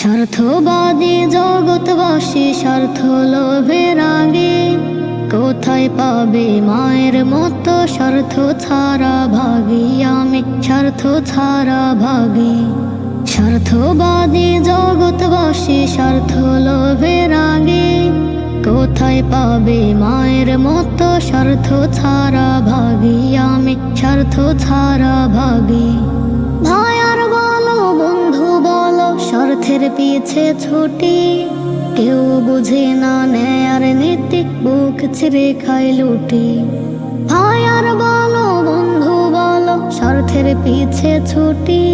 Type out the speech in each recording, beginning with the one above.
স্বার্থবাদী জগৎবাসী স্বার্থ লোভের আগে কোথায় পাবে মায়ের মতো স্বার্থ ছাড়া ভাগী আমি স্বার্থ ছাড়া ভাগী। স্বার্থবাদী জগৎবাসী স্বার্থ লোভের আগে কোথায় পাবে মায়ের মতো স্বার্থ ছাড়া ভাগী আমি স্বার্থ ছাড়া ভাগী। ভাই আর বলো বন্ধু বলো স্বার্থের পিছে ছুটি, কেউ বুঝে না ন্যায় আর নীতি বুক ছিঁড়ে খায় লুটি। ভাই আর বলো বন্ধু বলো স্বার্থের পিছে ছুটি,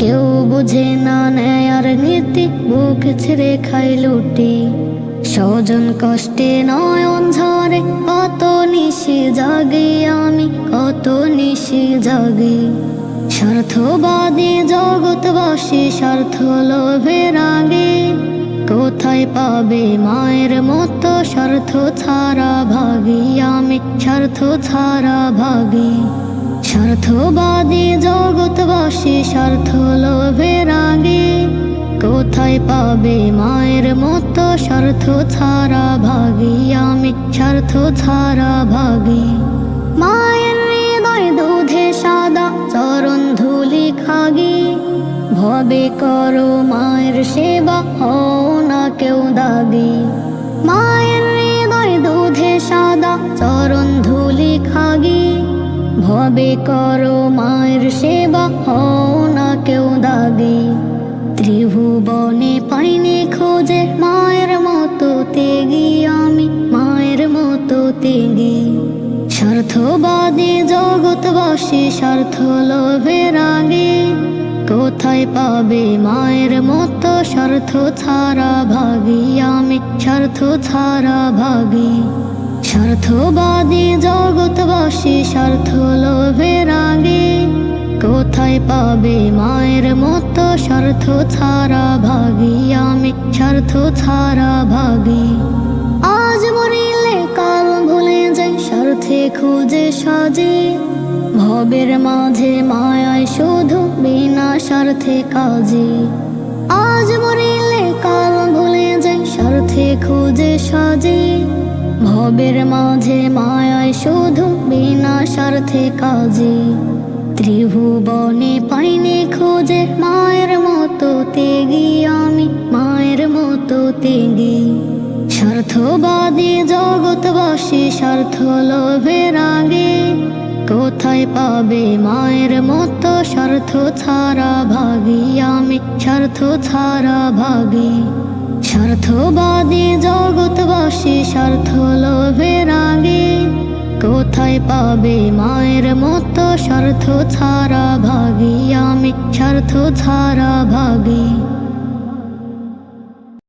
কেউ বুঝে না ন্যায় আর নীতি বুক ছিঁড়ে খায় লুটি। স্বজন কষ্টে নয়ন ঝরে কত নিশি জাগি আমি কত নিশি জাগি। স্বার্থবাদী জগৎবাসী স্বার্থ লোভের আগে কোথায় পাবে মায়ের মতো স্বার্থ ছাড়া ভাগী আমি স্বার্থ ছাড়া ভাগী। স্বার্থবাদী জগৎবাসী স্বার্থ লোভের আগে কোথায় পাবে মায়ের মতো স্বার্থ ছাড়া ভাগী আমি স্বার্থ ছাড়া ভাগী। মায়ের হৃদয় দুধে সাদা চরণ ধুলি খাগি, ভবে করো মায়ের সেবা হও না কেউ দাগি। মায়ের হৃদয় দুধে সাদা চরণ ধুলি খাগি, ভবে করো মায়ের সেবা হও না কেউ দাগি। ত্রিভুবনে পাইনি খোঁজে মায়ের মতো তেগি আমি মায়ের মতো তেগি। স্বার্থবাদী জগৎবাসী স্বার্থ লোভের আগে কোথায় পাবে মায়ের মতো স্বার্থ ছাড়া ভাগী আমি স্বার্থ ছাড়া ভাগী। স্বার্থবাদী জগৎবাসী স্বার্থ লোভের আগে কোথায় পাবে মায়ের মতো স্বার্থ ছাড়া ভাগী আমি স্বার্থ ছাড়া ভাগী। আজ মরিলে কাল ভুলে যাই স্বার্থে খুঁজে সাজে, ভবের মাঝে মায়ায় শুধু বিনা স্বার্থে কাজে। আজ মরিলে কাল ভুলে যাই স্বার্থে খুঁজে সাজে, ভবের মাঝে মায়ায় শুধু বিনা স্বার্থে কাজে। ত্রিভুবনে পাইনি খোঁজে মায়ের মতো তেগি আমি মায়ের মতো তেগি। স্বার্থবাদী জগৎবাসী স্বার্থ লোভের আগে কোথায় পাবে মায়ের মতো স্বার্থ ছাড়া ভাগী আমি স্বার্থ ছাড়া ভাগী। স্বার্থবাদী জগৎবাসী স্বার্থ লোভের আগে কোথায় পাবে মায়ের মতো স্বার্থ ছাড়া ভাগী আমি স্বার্থ ছাড়া ভাগী।